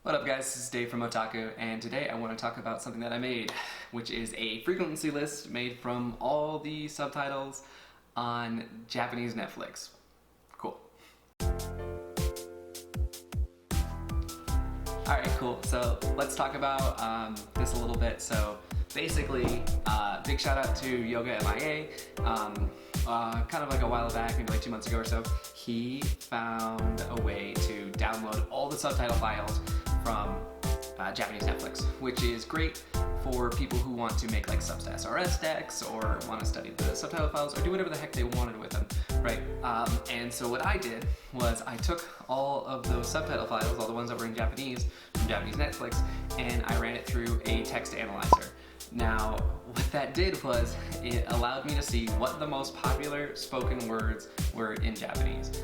What up guys, this is Dave from Otaku, and today I want to talk about something that I made, which is a frequency list made from all the subtitles on Japanese Netflix. Cool. Alright, cool. So let's talk about this a little bit. So basically, big shout out to Yoga MIA. Kind of like a while back, maybe like 2 months ago or so, he found a way to download all the subtitle files from Japanese Netflix, which is great for people who want to make like subs to SRS decks or want to study the subtitle files or do whatever the heck they wanted with them, right? And so what I did was I took all of those subtitle files, all the ones that were in Japanese from Japanese Netflix, and I ran it through a text analyzer. Now, what that did was it allowed me to see what the most popular spoken words were in Japanese.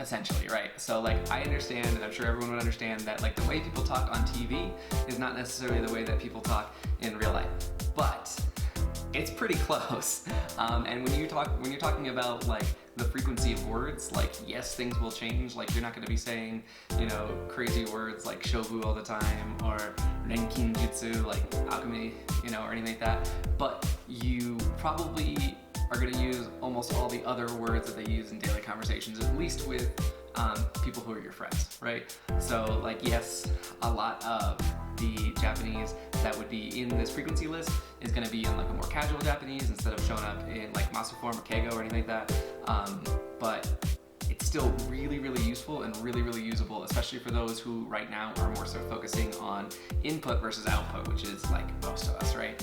Essentially, right? So like I understand, and I'm sure everyone would understand that like the way people talk on TV is not necessarily the way that people talk in real life, but it's pretty close. And when you're talking about like the frequency of words, like yes, things will change. Like you're not going to be saying, you know, crazy words like shobu all the time or renkin jutsu, like alchemy, you know, or anything like that. But you probably are going to use almost all the other words that they use in daily conversations, at least with people who are your friends, right? So like yes, a lot of the Japanese that would be in this frequency list is going to be in like a more casual Japanese instead of showing up in like masu form or keigo or anything like that. But it's still really, really useful and really, really usable, especially for those who right now are more so focusing on input versus output, which is like most of us, right?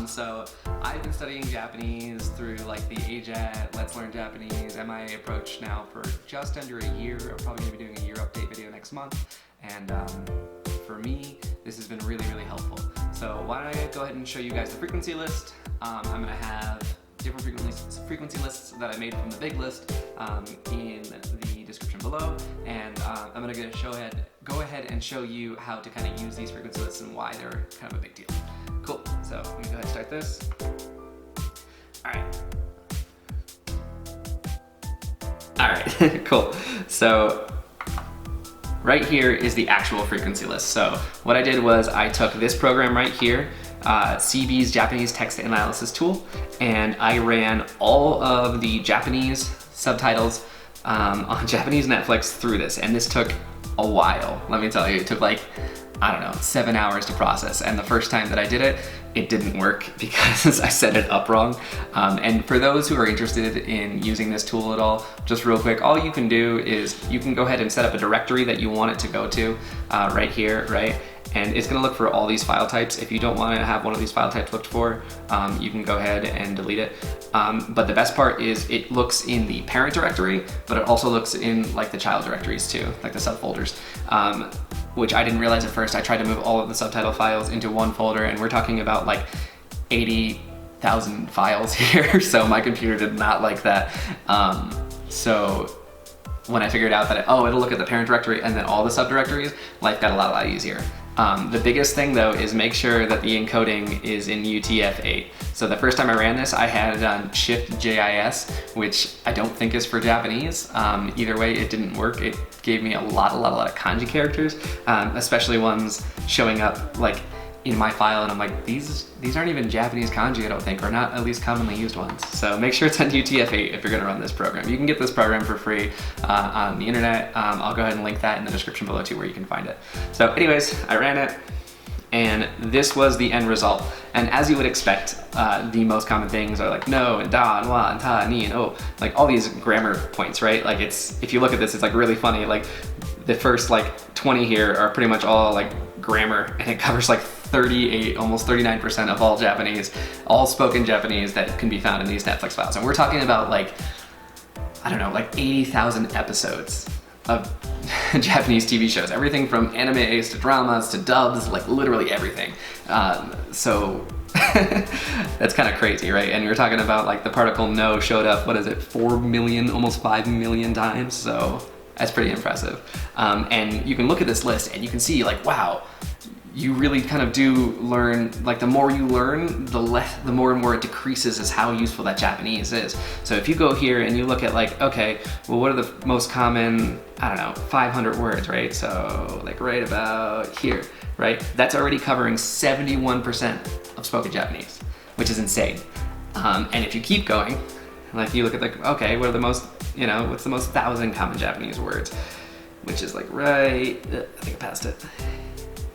So I've been studying Japanese through like the AJAT, Let's Learn Japanese, MIA approach now for just under a year. I'm probably going to be doing a year update video next month. And for me, this has been really, really helpful. So why don't I go ahead and show you guys the frequency list. I'm going to have different frequency lists that I made from the big list in the description below. And I'm going to go ahead and show you how to kind of use these frequency lists and why they're kind of a big deal. Cool, so let me go ahead and start this. Alright, cool. So right here is the actual frequency list. So what I did was I took this program right here, CB's Japanese Text Analysis Tool, and I ran all of the Japanese subtitles on Japanese Netflix through this, and this took a while. Let me tell you, it took like, I don't know, 7 hours to process. And the first time that I did it, it didn't work because I set it up wrong. And for those who are interested in using this tool at all, just real quick, all you can do is you can go ahead and set up a directory that you want it to go to right here, right? And it's gonna look for all these file types. If you don't wanna have one of these file types looked for, you can go ahead and delete it. But the best part is it looks in the parent directory, but it also looks in like the child directories too, like the subfolders. Which I didn't realize at first. I tried to move all of the subtitle files into one folder, and we're talking about like 80,000 files here, so my computer did not like that. So when I figured out that, it'll look at the parent directory and then all the subdirectories, life got a lot easier. The biggest thing though is make sure that the encoding is in UTF-8. So the first time I ran this, I had it on Shift-JIS, which I don't think is for Japanese. Either way, it didn't work. It gave me a lot of kanji characters, especially ones showing up like in my file, and I'm like, these aren't even Japanese kanji, I don't think, or not at least commonly used ones. So make sure it's on UTF-8 if you're gonna run this program. You can get this program for free on the internet. I'll go ahead and link that in the description below too, where you can find it. So anyways, I ran it, and this was the end result. And as you would expect, the most common things are like no and da and wa and ta and ni and oh, like all these grammar points, right? Like if you look at this, it's like really funny. Like the first like 20 here are pretty much all like grammar, and it covers like 38, almost 39% of all Japanese, all spoken Japanese that can be found in these Netflix files. And we're talking about like, I don't know, like 80,000 episodes of Japanese TV shows, everything from animes to dramas to dubs, like literally everything. So that's kind of crazy, right? And we're talking about like the particle no showed up, what is it, 4 million, almost 5 million times. So that's pretty impressive. And you can look at this list and you can see like, wow, you really kind of do learn, like the more you learn, the more and more it decreases as how useful that Japanese is. So if you go here and you look at like, okay, well, what are the most common, I don't know, 500 words, right? So like right about here, right? That's already covering 71% of spoken Japanese, which is insane. And if you keep going, like you look at like, okay, what are the most, you know, what's the most 1,000 common Japanese words? Which is like right, I think I passed it.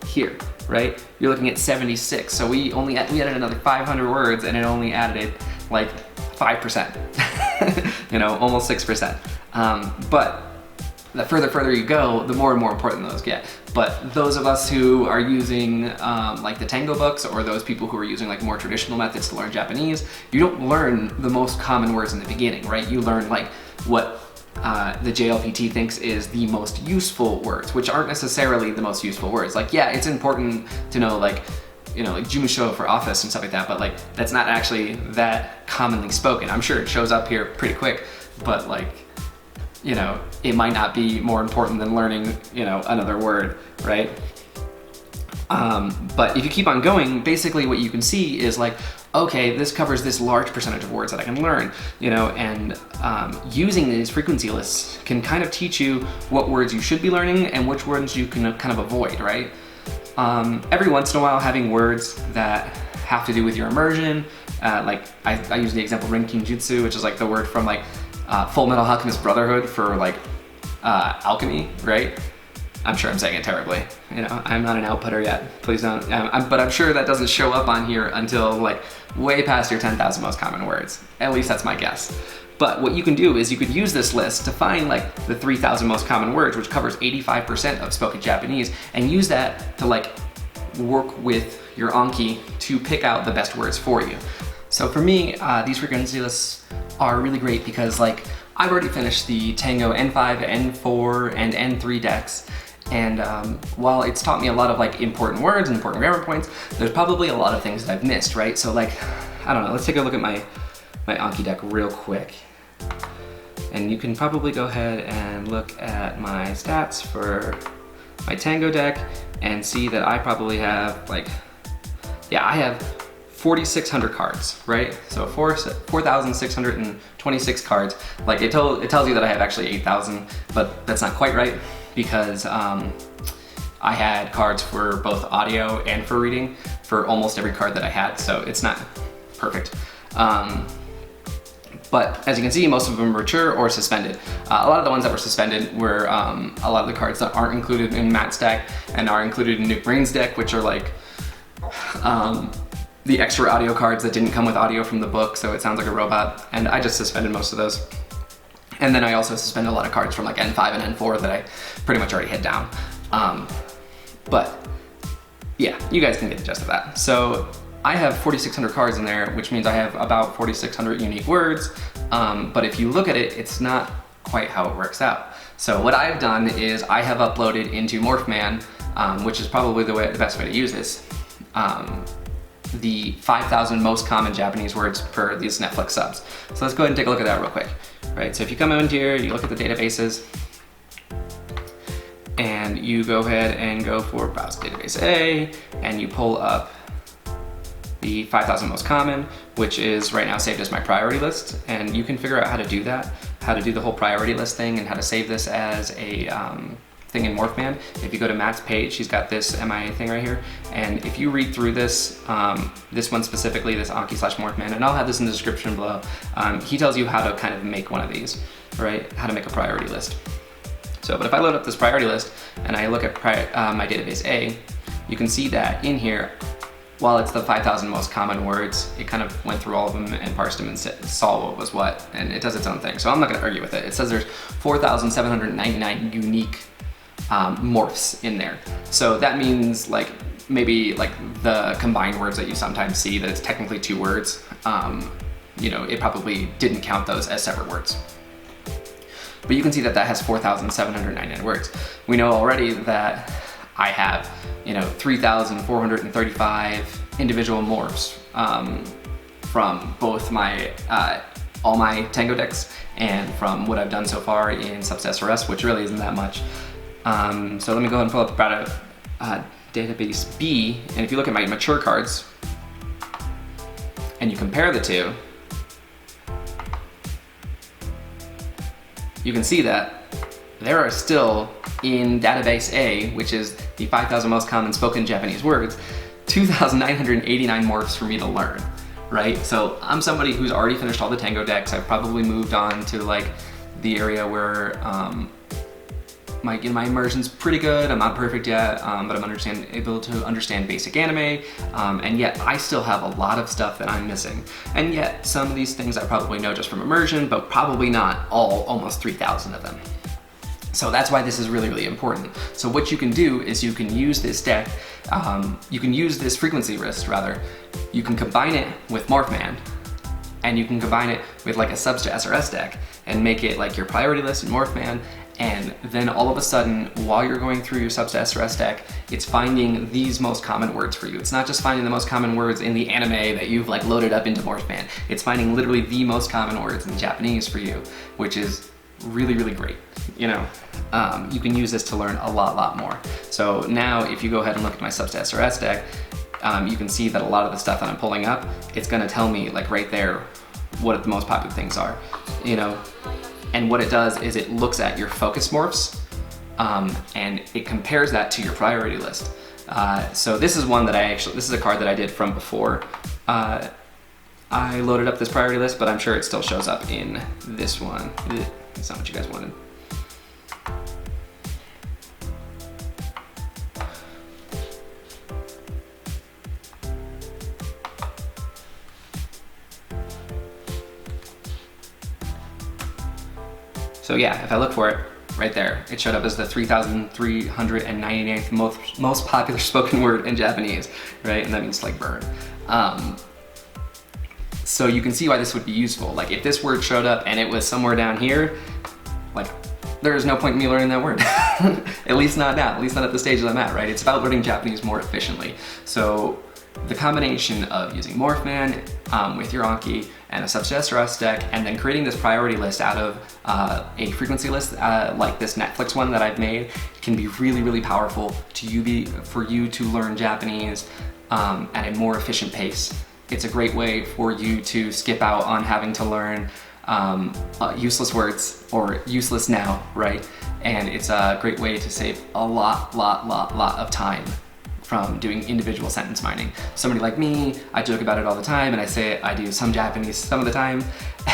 Here, right? You're looking at 76. So we added another 500 words and it only added like 5%, you know, almost 6%. But the further you go, the more and more important those get. But those of us who are using like the Tango books, or those people who are using like more traditional methods to learn Japanese, you don't learn the most common words in the beginning, right? You learn like what the JLPT thinks is the most useful words, which aren't necessarily the most useful words. Like, yeah, it's important to know like, you know, like jumusho for office and stuff like that, but like that's not actually that commonly spoken. I'm sure it shows up here pretty quick, but like, you know, it might not be more important than learning, you know, another word, right? But if you keep on going, basically what you can see is like, okay, this covers this large percentage of words that I can learn, you know, and using these frequency lists can kind of teach you what words you should be learning and which words you can kind of avoid, right? Every once in a while, having words that have to do with your immersion, like I use the example Rinkin Jutsu, which is like the word from like Full Metal Alchemist Brotherhood for like alchemy, right? I'm sure I'm saying it terribly. You know, I'm not an outputter yet. Please don't. But I'm sure that doesn't show up on here until like way past your 10,000 most common words. At least that's my guess. But what you can do is you could use this list to find like the 3,000 most common words, which covers 85% of spoken Japanese, and use that to like work with your Anki to pick out the best words for you. So for me, these frequency lists are really great because like I've already finished the Tango N5, N4, and N3 decks. And while it's taught me a lot of like important words and important grammar points, there's probably a lot of things that I've missed, right? So like, I don't know, let's take a look at my Anki deck real quick. And you can probably go ahead and look at my stats for my Tango deck and see that I probably have like, yeah, I have 4,600 cards, right? So 4,626 cards. Like it tells you that I have actually 8,000, but that's not quite right because I had cards for both audio and for reading for almost every card that I had, so it's not perfect. But as you can see, most of them were mature or suspended. A lot of the ones that were suspended were a lot of the cards that aren't included in Matt's deck and are included in Nuke Brain's deck, which are like the extra audio cards that didn't come with audio from the book, so it sounds like a robot, and I just suspended most of those. And then I also suspended a lot of cards from like N5 and N4 that I pretty much already hit down. But yeah, you guys can get the gist of that. So I have 4,600 cards in there, which means I have about 4,600 unique words. But if you look at it, it's not quite how it works out. So what I've done is I have uploaded into Morphman, which is probably the best way to use this, the 5,000 most common Japanese words per these Netflix subs. So let's go ahead and take a look at that real quick. Right, so if you come in here, you look at the databases, and you go ahead and go for Browse Database A, and you pull up the 5,000 most common, which is right now saved as my priority list, and you can figure out how to do that, how to do the whole priority list thing, and how to save this as a thing in Morphman. If you go to Matt's page, he's got this MIA thing right here, and if you read through this, this one specifically, this Anki/Morphman, and I'll have this in the description below, he tells you how to kind of make one of these, right? How to make a priority list. So, but if I load up this priority list and I look at my database A, you can see that in here, while it's the 5,000 most common words, it kind of went through all of them and parsed them and saw what was what, and it does its own thing. So I'm not gonna argue with it. It says there's 4,799 unique morphs in there. So that means like maybe like the combined words that you sometimes see that it's technically 2 words, you know, it probably didn't count those as separate words. But you can see that that has 4,799 words. We know already that I have, you know, 3,435 individual morphs from both my all my Tango decks and from what I've done so far in Subsets RS, which really isn't that much. So let me go ahead and pull up database B, and if you look at my mature cards and you compare the two, you can see that there are still in database A, which is the 5,000 most common spoken Japanese words, 2,989 morphs for me to learn, right? So I'm somebody who's already finished all the Tango decks. I've probably moved on to like the area where my immersion's pretty good. I'm not perfect yet, but I'm able to understand basic anime, and yet I still have a lot of stuff that I'm missing. And yet some of these things I probably know just from immersion, but probably not all, almost 3,000 of them. So that's why this is really, really important. So what you can do is you can use this deck, you can use this frequency list rather, you can combine it with Morphman, and you can combine it with like a subs to SRS deck and make it like your priority list in Morphman. And then all of a sudden, while you're going through your subs to SRS deck, it's finding these most common words for you. It's not just finding the most common words in the anime that you've like loaded up into Morphman. It's finding literally the most common words in Japanese for you, which is really, really great. You know, you can use this to learn a lot more. So now if you go ahead and look at my subs to SRS deck, you can see that a lot of the stuff that I'm pulling up, it's gonna tell me like right there what the most popular things are, you know? And what it does is it looks at your focus morphs and it compares that to your priority list. So this is one that this is a card that I did from before I loaded up this priority list, but I'm sure it still shows up in this one. It's not what you guys wanted. So yeah, if I look for it, right there, it showed up as the 3,399th most popular spoken word in Japanese, right? And that means like burn. So you can see why this would be useful. Like if this word showed up and it was somewhere down here, like there is no point in me learning that word. At least not now, at least not at the stage that I'm at, right? It's about learning Japanese more efficiently. So the combination of using Morphman with your Anki and a subs to SRS deck, and then creating this priority list out of a frequency list like this Netflix one that I've made can be really, really powerful for you to learn Japanese at a more efficient pace. It's a great way for you to skip out on having to learn useless words or useless now, right? And it's a great way to save a lot of time from doing individual sentence mining. Somebody like me, I joke about it all the time, and I say I do some Japanese some of the time,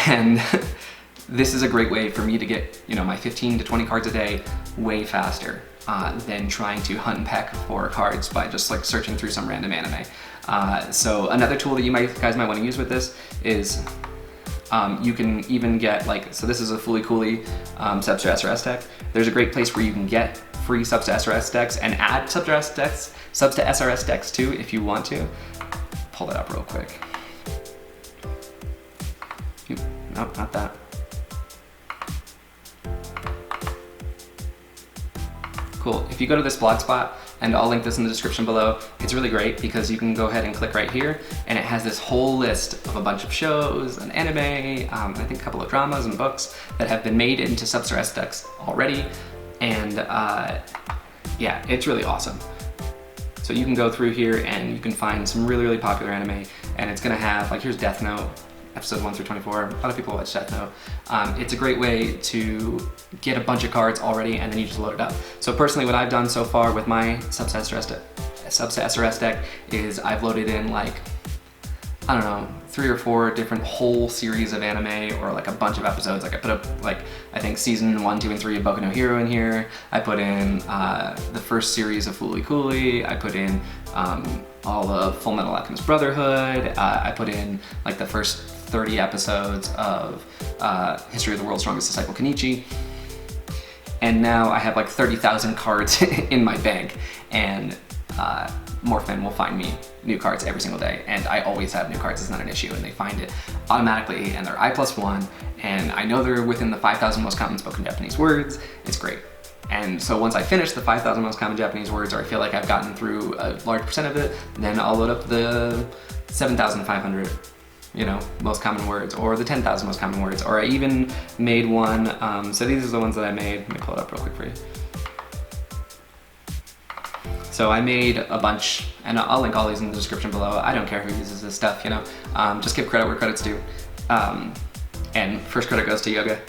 and this is a great way for me to get, you know, my 15 to 20 cards a day way faster than trying to hunt and peck for cards by just like searching through some random anime. So another tool that you guys might want to use with this is you can even get like, so this is a Fully Cooley subs to SRS deck. There's a great place where you can get free subs to SRS decks and add subs to SRS decks too if you want to. Pull that up real quick. Nope, not that. Cool, if you go to this blog spot, and I'll link this in the description below, it's really great because you can go ahead and click right here and it has this whole list of a bunch of shows and anime, I think a couple of dramas and books that have been made into subs to SRS decks already. And yeah, it's really awesome. So you can go through here and you can find some really, really popular anime, and it's gonna have, like here's Death Note, episode 1 through 24. A lot of people watch Death Note. It's a great way to get a bunch of cards already and then you just load it up. So personally, what I've done so far with my subs to SRS deck is I've loaded in like, I don't know, 3 or 4 different whole series of anime or like a bunch of episodes. Like I put up like, I think season 1, 2, and 3 of Boku no Hero in here. I put in the first series of Fully Cooley. I put in all of Full Metal Alchemist Brotherhood. I put in like the first 30 episodes of History of the World's Strongest Disciple Kenichi. And now I have like 30,000 cards in my bank, and Morphman will find me new cards every single day, and I always have new cards. It's not an issue, and they find it automatically, and they're I+1, and I know they're within the 5,000 most common spoken Japanese words. It's great. And so once I finish the 5,000 most common Japanese words, or I feel like I've gotten through a large percent of it, then I'll load up the 7,500, you know, most common words, or the 10,000 most common words, or I even made one, so these are the ones that I made. Let me pull it up real quick for you. So I made a bunch, and I'll link all these in the description below. I don't care who uses this stuff, you know. Just give credit where credit's due. And first credit goes to yoga.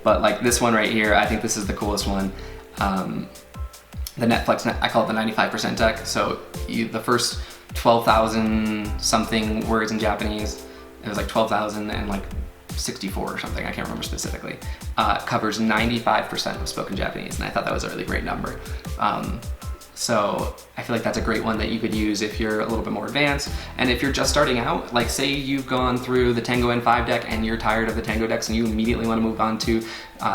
But like this one right here, I think this is the coolest one. The Netflix, I call it the 95% deck. So the first 12,000 something words in Japanese, it was like 12,064 or something, I can't remember specifically, covers 95% of spoken Japanese, and I thought that was a really great number. So I feel like that's a great one that you could use if you're a little bit more advanced. And if you're just starting out, like say you've gone through the Tango N5 deck and you're tired of the Tango decks and you immediately want to move on to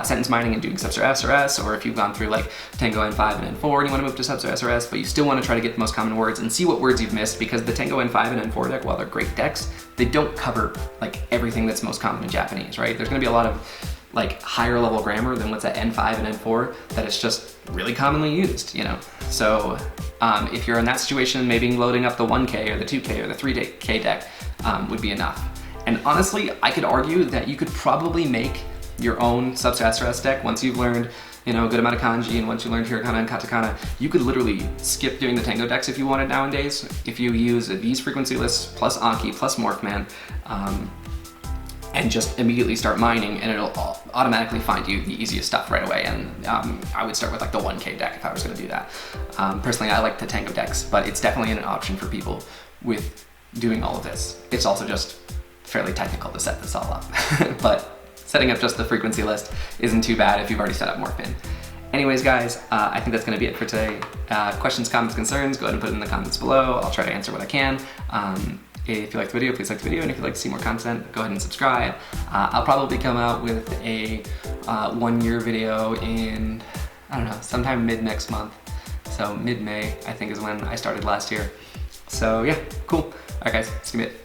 sentence mining and doing subs or S or S, or if you've gone through like Tango N5 and N4 and you want to move to subs or S or S, but you still want to try to get the most common words and see what words you've missed, because the Tango N5 and N4 deck, while they're great decks, they don't cover like everything that's most common in Japanese, right? There's going to be a lot of like higher level grammar than what's at N5 and N4 that is just really commonly used, you know? So if you're in that situation, maybe loading up the 1K or the 2K or the 3K deck would be enough. And honestly, I could argue that you could probably make your own subs to S or S deck once you've learned, you know, a good amount of kanji, and once you learn hiragana and katakana. You could literally skip doing the Tango decks if you wanted nowadays, if you use these frequency lists plus Anki plus Morphman, and just immediately start mining, and it'll automatically find you the easiest stuff right away. And I would start with like the 1K deck if I was gonna do that. Personally, I like the Tango decks, but it's definitely an option for people with doing all of this. It's also just fairly technical to set this all up. But setting up just the frequency list isn't too bad if you've already set up Morphman. Anyways, guys, I think that's gonna be it for today. Questions, comments, concerns, go ahead and put it in the comments below. I'll try to answer what I can. If you liked the video, please like the video, and if you'd like to see more content, go ahead and subscribe. I'll probably come out with a 1-year video in, I don't know, sometime mid next month. So mid-May, I think, is when I started last year. So yeah, cool. All right, guys, see you in a bit.